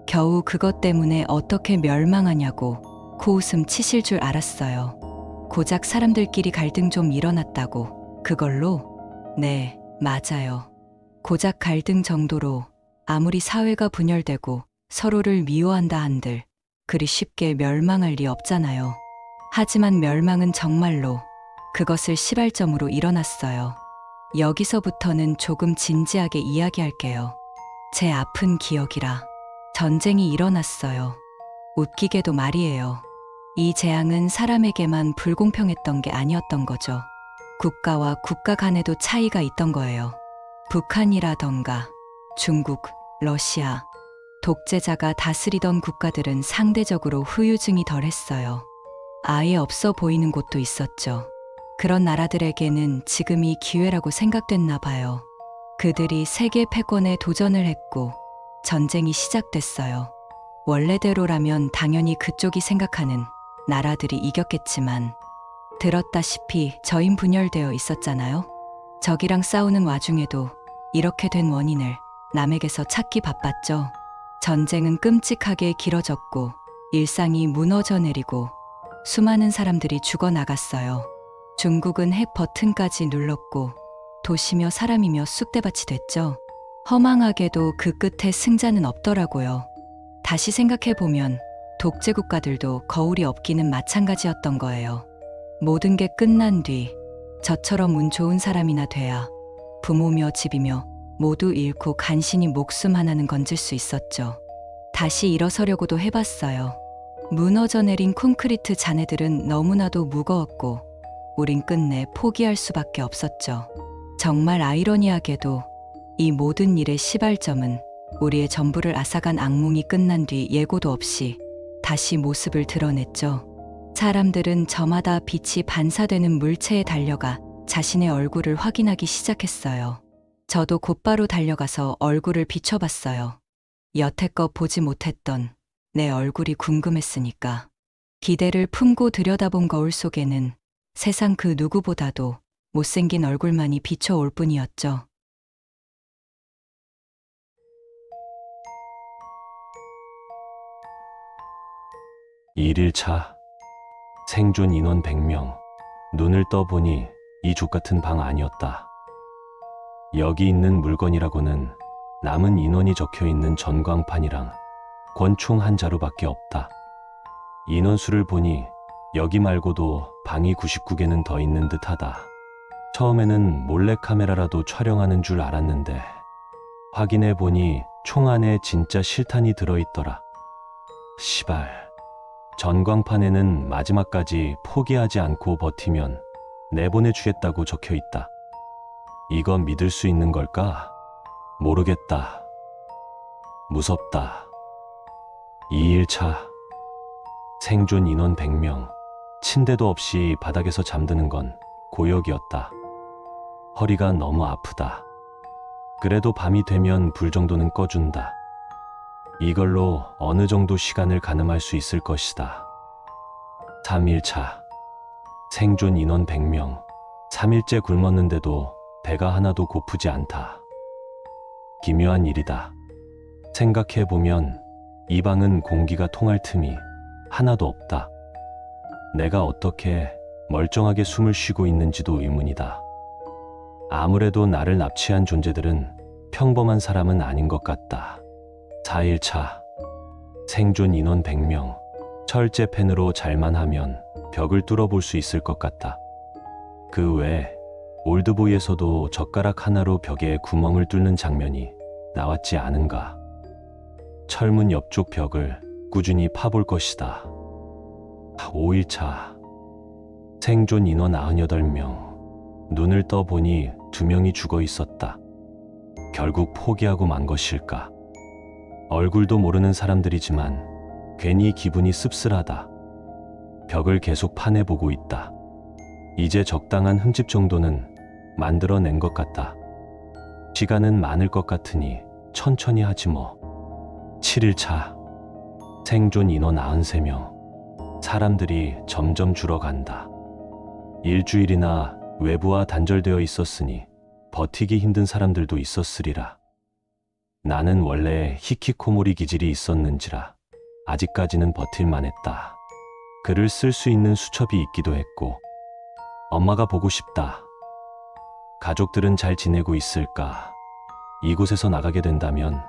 겨우 그것 때문에 어떻게 멸망하냐고 코웃음 치실 줄 알았어요. 고작 사람들끼리 갈등 좀 일어났다고 그걸로? 네, 맞아요. 고작 갈등 정도로 아무리 사회가 분열되고 서로를 미워한다 한들 그리 쉽게 멸망할 리 없잖아요. 하지만 멸망은 정말로 그것을 시발점으로 일어났어요. 여기서부터는 조금 진지하게 이야기할게요. 제 아픈 기억이라. 전쟁이 일어났어요. 웃기게도 말이에요. 이 재앙은 사람에게만 불공평했던 게 아니었던 거죠. 국가와 국가 간에도 차이가 있던 거예요. 북한이라던가 중국, 러시아, 독재자가 다스리던 국가들은 상대적으로 후유증이 덜했어요. 아예 없어 보이는 곳도 있었죠. 그런 나라들에게는 지금이 기회라고 생각됐나 봐요. 그들이 세계 패권에 도전을 했고 전쟁이 시작됐어요. 원래대로라면 당연히 그쪽이 생각하는 나라들이 이겼겠지만 들었다시피 저인 분열되어 있었잖아요. 적이랑 싸우는 와중에도 이렇게 된 원인을 남에게서 찾기 바빴죠. 전쟁은 끔찍하게 길어졌고 일상이 무너져 내리고 수많은 사람들이 죽어나갔어요. 중국은 핵 버튼까지 눌렀고 도시며 사람이며 쑥대밭이 됐죠. 허망하게도 그 끝에 승자는 없더라고요. 다시 생각해보면 독재 국가들도 거울이 없기는 마찬가지였던 거예요. 모든 게 끝난 뒤 저처럼 운 좋은 사람이나 돼야 부모며 집이며 모두 잃고 간신히 목숨 하나는 건질 수 있었죠. 다시 일어서려고도 해봤어요. 무너져 내린 콘크리트 잔해들은 너무나도 무거웠고 우린 끝내 포기할 수밖에 없었죠. 정말 아이러니하게도 이 모든 일의 시발점은 우리의 전부를 앗아간 악몽이 끝난 뒤 예고도 없이 다시 모습을 드러냈죠. 사람들은 저마다 빛이 반사되는 물체에 달려가 자신의 얼굴을 확인하기 시작했어요. 저도 곧바로 달려가서 얼굴을 비춰봤어요. 여태껏 보지 못했던 내 얼굴이 궁금했으니까. 기대를 품고 들여다본 거울 속에는 세상 그 누구보다도 못생긴 얼굴만이 비춰올 뿐이었죠. 일일차 생존 인원 100명. 눈을 떠보니 이 족같은 방 아니었다. 여기 있는 물건이라고는 남은 인원이 적혀있는 전광판이랑 권총 한 자루밖에 없다. 인원수를 보니 여기 말고도 방이 99개는 더 있는 듯하다. 처음에는 몰래카메라라도 촬영하는 줄 알았는데 확인해보니 총 안에 진짜 실탄이 들어있더라. 시발, 전광판에는 마지막까지 포기하지 않고 버티면 내보내주겠다고 적혀있다. 이건 믿을 수 있는 걸까? 모르겠다. 무섭다. 2일차 생존 인원 100명. 침대도 없이 바닥에서 잠드는 건 고역이었다. 허리가 너무 아프다. 그래도 밤이 되면 불 정도는 꺼준다. 이걸로 어느 정도 시간을 가늠할 수 있을 것이다. 3일차 생존 인원 100명. 3일째 굶었는데도 배가 하나도 고프지 않다. 기묘한 일이다. 생각해보면 이 방은 공기가 통할 틈이 하나도 없다. 내가 어떻게 멀쩡하게 숨을 쉬고 있는지도 의문이다. 아무래도 나를 납치한 존재들은 평범한 사람은 아닌 것 같다. 4일차 생존 인원 100명. 철제 펜으로 잘만 하면 벽을 뚫어볼 수 있을 것 같다. 그 외에 올드보이에서도 젓가락 하나로 벽에 구멍을 뚫는 장면이 나왔지 않은가. 철문 옆쪽 벽을 꾸준히 파볼 것이다. 5일차 생존 인원 98명. 눈을 떠보니 2명이 죽어 있었다. 결국 포기하고 만 것일까? 얼굴도 모르는 사람들이지만 괜히 기분이 씁쓸하다. 벽을 계속 파내보고 있다. 이제 적당한 흠집 정도는 만들어낸 것 같다. 시간은 많을 것 같으니 천천히 하지 뭐. 7일차 생존 인원 93명. 사람들이 점점 줄어간다. 일주일이나 외부와 단절되어 있었으니 버티기 힘든 사람들도 있었으리라. 나는 원래 히키코모리 기질이 있었는지라 아직까지는 버틸만 했다. 글을 쓸 수 있는 수첩이 있기도 했고. 엄마가 보고 싶다. 가족들은 잘 지내고 있을까? 이곳에서 나가게 된다면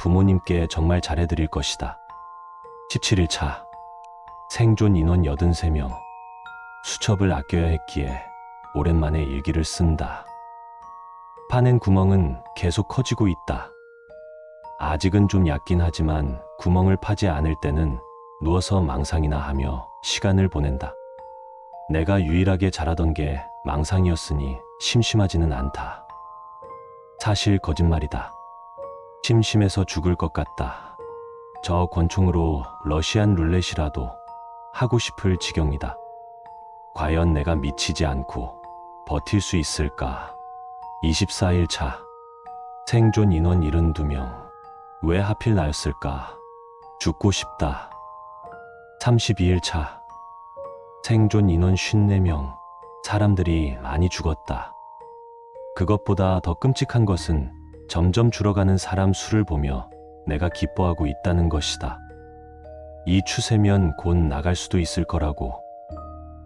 부모님께 정말 잘해드릴 것이다. 17일차 생존 인원 83명. 수첩을 아껴야 했기에 오랜만에 일기를 쓴다. 파낸 구멍은 계속 커지고 있다. 아직은 좀 얕긴 하지만 구멍을 파지 않을 때는 누워서 망상이나 하며 시간을 보낸다. 내가 유일하게 잘하던 게 망상이었으니 심심하지는 않다. 사실 거짓말이다. 심심해서 죽을 것 같다. 저 권총으로 러시안 룰렛이라도 하고 싶을 지경이다. 과연 내가 미치지 않고 버틸 수 있을까? 24일 차. 생존 인원 72명. 왜 하필 나였을까? 죽고 싶다. 32일 차. 생존 인원 54명. 사람들이 많이 죽었다. 그것보다 더 끔찍한 것은 점점 줄어가는 사람 수를 보며 내가 기뻐하고 있다는 것이다. 이 추세면 곧 나갈 수도 있을 거라고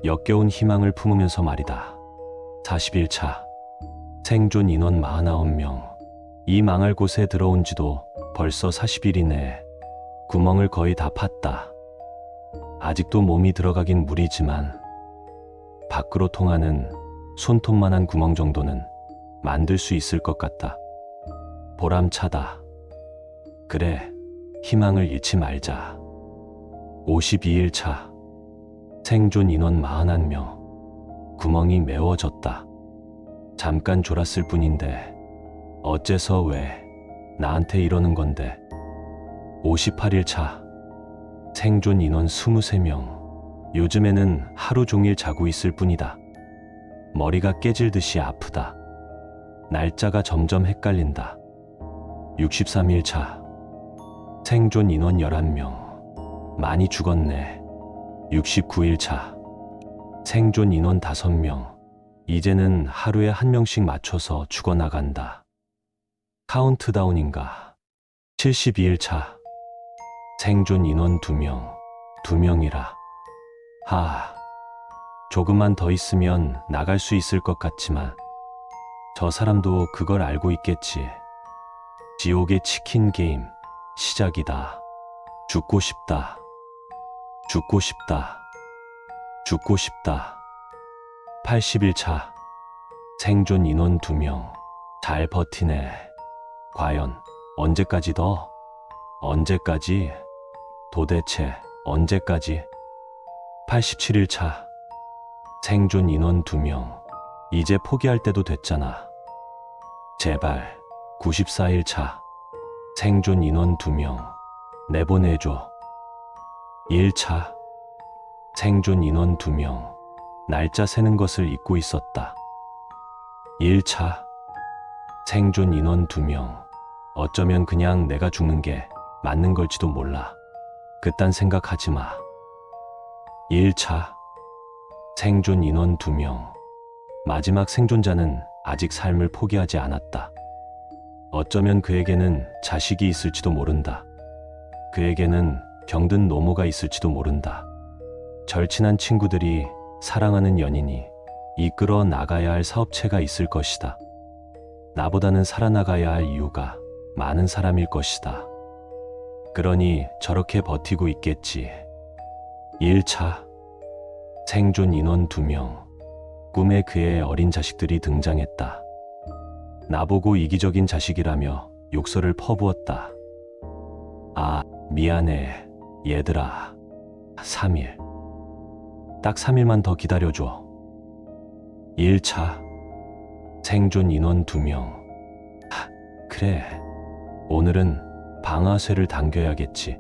역겨운 희망을 품으면서 말이다. 40일 차. 생존 인원 49명. 이 망할 곳에 들어온 지도 벌써 40일이네. 구멍을 거의 다 팠다. 아직도 몸이 들어가긴 무리지만 밖으로 통하는 손톱만한 구멍 정도는 만들 수 있을 것 같다. 보람차다. 그래, 희망을 잃지 말자. 52일 차. 생존 인원 41명. 구멍이 메워졌다. 잠깐 졸았을 뿐인데 어째서 왜 나한테 이러는 건데. 58일 차. 생존 인원 23명. 요즘에는 하루 종일 자고 있을 뿐이다. 머리가 깨질 듯이 아프다. 날짜가 점점 헷갈린다. 63일 차. 생존 인원 11명. 많이 죽었네. 69일 차. 생존 인원 5명. 이제는 하루에 1명씩 맞춰서 죽어나간다. 카운트다운인가. 72일 차. 생존 인원 2명. 2명이라. 조금만 더 있으면 나갈 수 있을 것 같지만 저 사람도 그걸 알고 있겠지. 지옥의 치킨 게임 시작이다. 죽고 싶다. 죽고 싶다. 죽고 싶다. 80일 차. 생존 인원 2명. 잘 버티네. 과연 언제까지 더? 언제까지? 도대체 언제까지? 87일 차. 생존 인원 2명. 이제 포기할 때도 됐잖아. 제발. 94일 차. 생존 인원 2명. 내보내줘. 1차. 생존 인원 2명. 날짜 세는 것을 잊고 있었다. 1차. 생존 인원 2명. 어쩌면 그냥 내가 죽는 게 맞는 걸지도 몰라. 그딴 생각하지 마. 1차. 생존 인원 2명. 마지막 생존자는 아직 삶을 포기하지 않았다. 어쩌면 그에게는 자식이 있을지도 모른다. 그에게는 병든 노모가 있을지도 모른다. 절친한 친구들이, 사랑하는 연인이, 이끌어 나가야 할 사업체가 있을 것이다. 나보다는 살아나가야 할 이유가 많은 사람일 것이다. 그러니 저렇게 버티고 있겠지. 1차. 생존 인원 2명. 꿈에 그의 어린 자식들이 등장했다. 나보고 이기적인 자식이라며 욕설을 퍼부었다. 미안해, 얘들아. 3일. 딱 3일만 더 기다려줘. 1차. 생존 인원 2명. 그래. 오늘은 방아쇠를 당겨야겠지.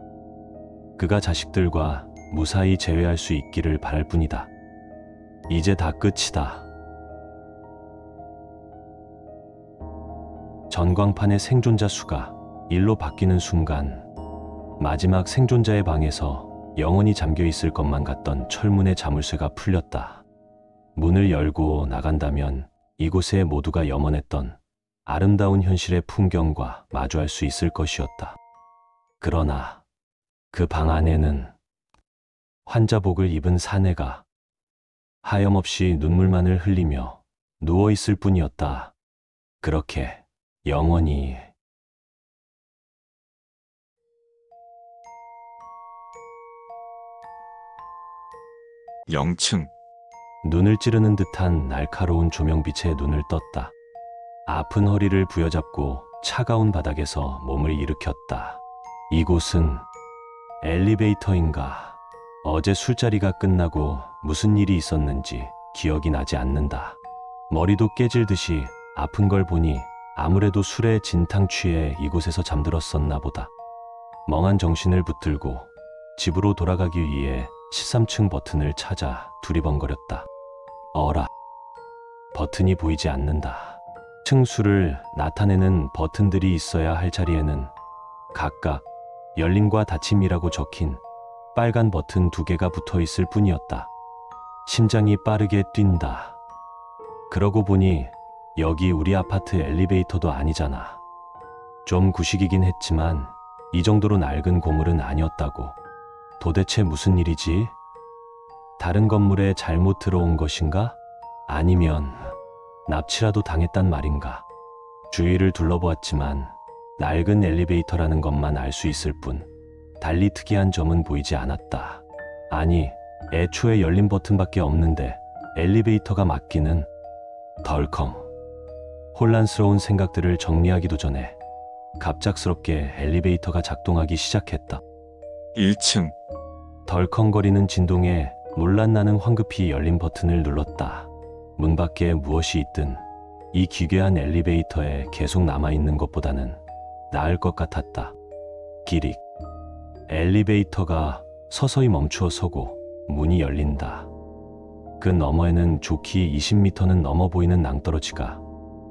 그가 자식들과 무사히 재회할 수 있기를 바랄 뿐이다. 이제 다 끝이다. 전광판의 생존자 수가 1로 바뀌는 순간 마지막 생존자의 방에서 영원히 잠겨 있을 것만 같던 철문의 자물쇠가 풀렸다. 문을 열고 나간다면 이곳에 모두가 염원했던 아름다운 현실의 풍경과 마주할 수 있을 것이었다. 그러나 그 방 안에는 환자복을 입은 사내가 하염없이 눈물만을 흘리며 누워 있을 뿐이었다. 그렇게 영원히. 영층. 눈을 찌르는 듯한 날카로운 조명빛에 눈을 떴다. 아픈 허리를 부여잡고 차가운 바닥에서 몸을 일으켰다. 이곳은 엘리베이터인가? 어제 술자리가 끝나고 무슨 일이 있었는지 기억이 나지 않는다. 머리도 깨질 듯이 아픈 걸 보니 아무래도 술에 진탕 취해 이곳에서 잠들었었나 보다. 멍한 정신을 붙들고 집으로 돌아가기 위해 13층 버튼을 찾아 두리번거렸다. 어라. 버튼이 보이지 않는다. 층수를 나타내는 버튼들이 있어야 할 자리에는 각각 열림과 닫힘이라고 적힌 빨간 버튼 2개가 붙어 있을 뿐이었다. 심장이 빠르게 뛴다. 그러고 보니 여기 우리 아파트 엘리베이터도 아니잖아. 좀 구식이긴 했지만 이 정도로 낡은 고물은 아니었다고. 도대체 무슨 일이지? 다른 건물에 잘못 들어온 것인가? 아니면 납치라도 당했단 말인가? 주위를 둘러보았지만 낡은 엘리베이터라는 것만 알 수 있을 뿐 달리 특이한 점은 보이지 않았다. 아니, 애초에 열린 버튼밖에 없는데 엘리베이터가 막기는. 덜컹. 혼란스러운 생각들을 정리하기도 전에 갑작스럽게 엘리베이터가 작동하기 시작했다. 1층. 덜컹거리는 진동에 놀란 나는 황급히 열린 버튼을 눌렀다. 문 밖에 무엇이 있든 이 기괴한 엘리베이터에 계속 남아있는 것보다는 나을 것 같았다. 기릭. 엘리베이터가 서서히 멈추어 서고 문이 열린다. 그 너머에는 좋기 20m는 넘어 보이는 낭떠러지가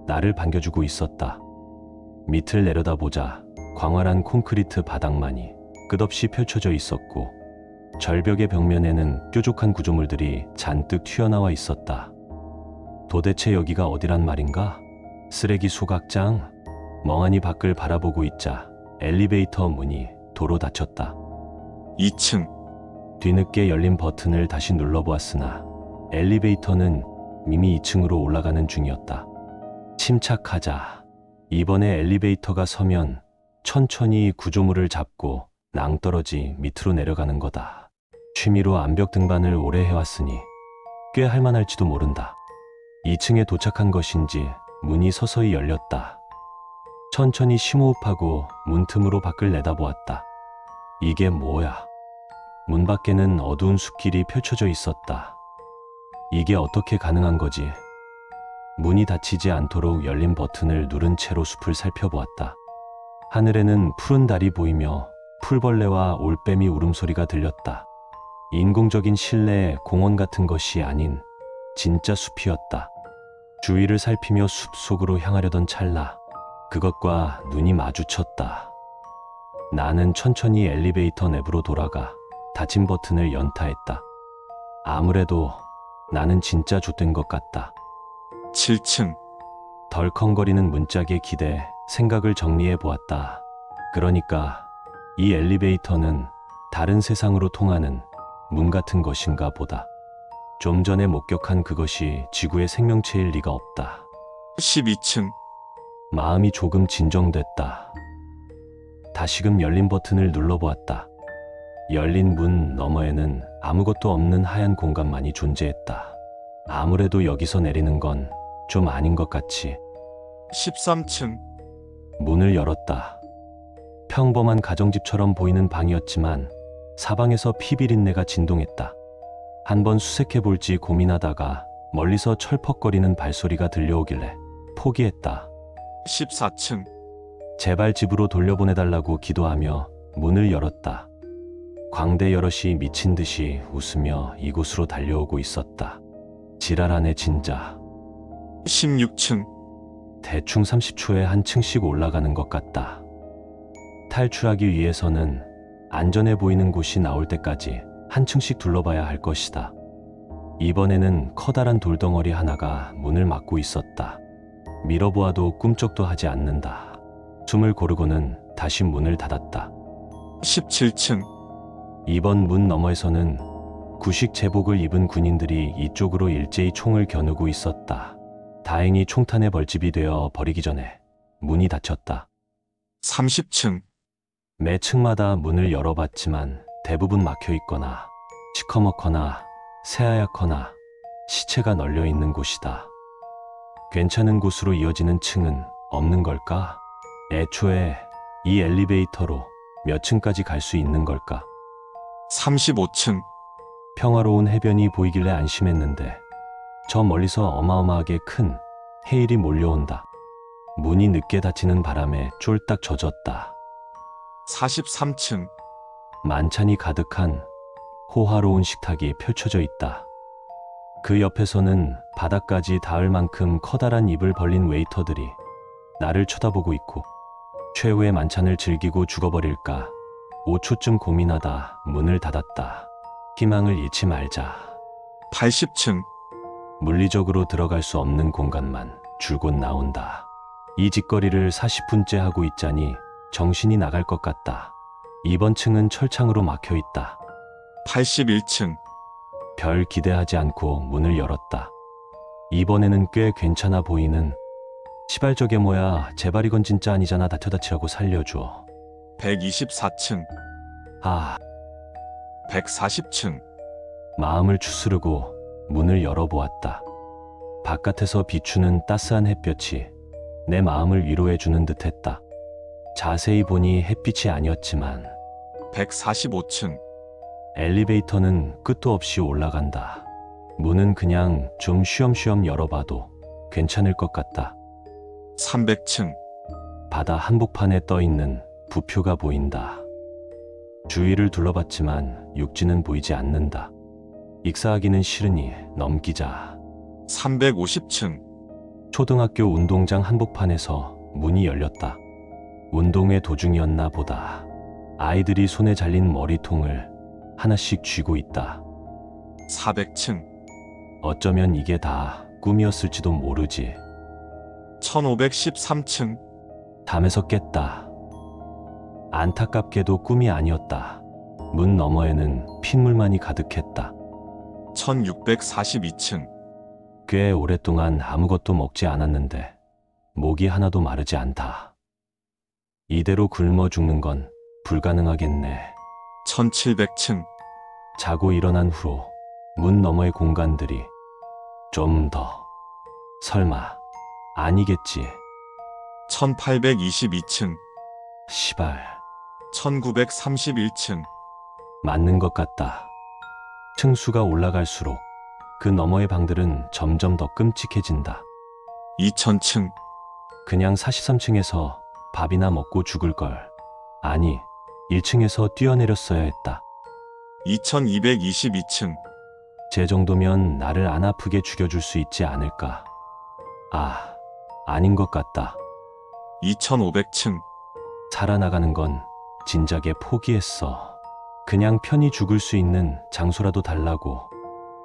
나를 반겨주고 있었다. 밑을 내려다보자 광활한 콘크리트 바닥만이 끝없이 펼쳐져 있었고 절벽의 벽면에는 뾰족한 구조물들이 잔뜩 튀어나와 있었다. 도대체 여기가 어디란 말인가? 쓰레기 소각장? 멍하니 밖을 바라보고 있자 엘리베이터 문이 도로 닫혔다. 2층. 뒤늦게 열린 버튼을 다시 눌러보았으나 엘리베이터는 이미 2층으로 올라가는 중이었다. 침착하자. 이번에 엘리베이터가 서면 천천히 구조물을 잡고 낭떠러지 밑으로 내려가는 거다. 취미로 암벽 등반을 오래 해왔으니 꽤 할만할지도 모른다. 2층에 도착한 것인지 문이 서서히 열렸다. 천천히 심호흡하고 문틈으로 밖을 내다보았다. 이게 뭐야? 문 밖에는 어두운 숲길이 펼쳐져 있었다. 이게 어떻게 가능한 거지? 문이 닫히지 않도록 열린 버튼을 누른 채로 숲을 살펴보았다. 하늘에는 푸른 달이 보이며 풀벌레와 올빼미 울음소리가 들렸다. 인공적인 실내 공원 같은 것이 아닌 진짜 숲이었다. 주위를 살피며 숲 속으로 향하려던 찰나 그것과 눈이 마주쳤다. 나는 천천히 엘리베이터 내부로 돌아가 닫힌 버튼을 연타했다. 아무래도 나는 진짜 좆된 것 같다. 7층. 덜컹거리는 문짝에 기대 생각을 정리해 보았다. 그러니까 이 엘리베이터는 다른 세상으로 통하는 문 같은 것인가 보다. 좀 전에 목격한 그것이 지구의 생명체일 리가 없다. 12층. 마음이 조금 진정됐다. 다시금 열린 버튼을 눌러보았다. 열린 문 너머에는 아무것도 없는 하얀 공간만이 존재했다. 아무래도 여기서 내리는 건 좀 아닌 것 같이. 13층. 문을 열었다. 평범한 가정집처럼 보이는 방이었지만 사방에서 피비린내가 진동했다. 한번 수색해볼지 고민하다가 멀리서 철퍽거리는 발소리가 들려오길래 포기했다. 14층. 제발 집으로 돌려보내달라고 기도하며 문을 열었다. 광대 여럿이 미친 듯이 웃으며 이곳으로 달려오고 있었다. 지랄하네 진짜. 16층. 대충 30초에 한 층씩 올라가는 것 같다. 탈출하기 위해서는 안전해 보이는 곳이 나올 때까지 한 층씩 둘러봐야 할 것이다. 이번에는 커다란 돌덩어리 하나가 문을 막고 있었다. 밀어보아도 꿈쩍도 하지 않는다. 숨을 고르고는 다시 문을 닫았다. 17층. 이번 문 너머에서는 구식 제복을 입은 군인들이 이쪽으로 일제히 총을 겨누고 있었다. 다행히 총탄의 벌집이 되어 버리기 전에 문이 닫혔다. 30층. 매 층마다 문을 열어봤지만 대부분 막혀 있거나 시커멓거나 새하얗거나 시체가 널려 있는 곳이다. 괜찮은 곳으로 이어지는 층은 없는 걸까? 애초에 이 엘리베이터로 몇 층까지 갈 수 있는 걸까? 35층. 평화로운 해변이 보이길래 안심했는데 저 멀리서 어마어마하게 큰 해일이 몰려온다. 문이 늦게 닫히는 바람에 쫄딱 젖었다. 43층. 만찬이 가득한 호화로운 식탁이 펼쳐져 있다. 그 옆에서는 바닥까지 닿을 만큼 커다란 입을 벌린 웨이터들이 나를 쳐다보고 있고, 최후의 만찬을 즐기고 죽어버릴까 5초쯤 고민하다 문을 닫았다. 희망을 잃지 말자. 80층. 물리적으로 들어갈 수 없는 공간만 줄곧 나온다. 이 짓거리를 40분째 하고 있자니 정신이 나갈 것 같다. 이번 층은 철창으로 막혀 있다. 81층. 별 기대하지 않고 문을 열었다. 이번에는 꽤 괜찮아 보이는, 시발 저게 뭐야, 제발 이건 진짜 아니잖아, 다쳐다치라고 살려줘. 124층. 아, 140층. 마음을 추스르고 문을 열어보았다. 바깥에서 비추는 따스한 햇볕이 내 마음을 위로해주는 듯했다. 자세히 보니 햇빛이 아니었지만 145층. 엘리베이터는 끝도 없이 올라간다. 문은 그냥 좀 쉬엄쉬엄 열어봐도 괜찮을 것 같다. 300층. 바다 한복판에 떠있는 부표가 보인다. 주위를 둘러봤지만 육지는 보이지 않는다. 익사하기는 싫으니 넘기자. 350층. 초등학교 운동장 한복판에서 문이 열렸다. 운동회 도중이었나 보다. 아이들이 손에 잘린 머리통을 하나씩 쥐고 있다. 400층. 어쩌면 이게 다 꿈이었을지도 모르지. 1513층. 잠에서 깼다. 안타깝게도 꿈이 아니었다. 문 너머에는 핏물만이 가득했다. 1642층. 꽤 오랫동안 아무것도 먹지 않았는데 목이 하나도 마르지 않다. 이대로 굶어 죽는 건 불가능하겠네. 1700층. 자고 일어난 후로 문 너머의 공간들이 좀 더, 설마 아니겠지. 1822층. 시발, 1931층. 맞는 것 같다. 층수가 올라갈수록 그 너머의 방들은 점점 더 끔찍해진다. 2000층. 그냥 43층에서 밥이나 먹고 죽을 걸. 아니, 1층에서 뛰어내렸어야 했다. 2222층. 제 정도면 나를 안 아프게 죽여줄 수 있지 않을까. 아, 아닌 것 같다. 2500층. 살아나가는 건 진작에 포기했어. 그냥 편히 죽을 수 있는 장소라도 달라고.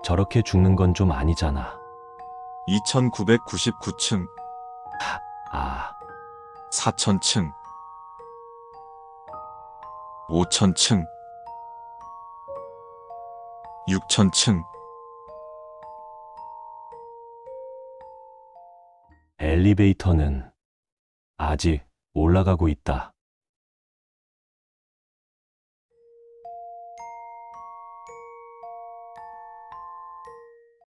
저렇게 죽는 건 좀 아니잖아. 2999층. 아, 4000층. 5000층. 6000층. 엘리베이터는 아직 올라가고 있다.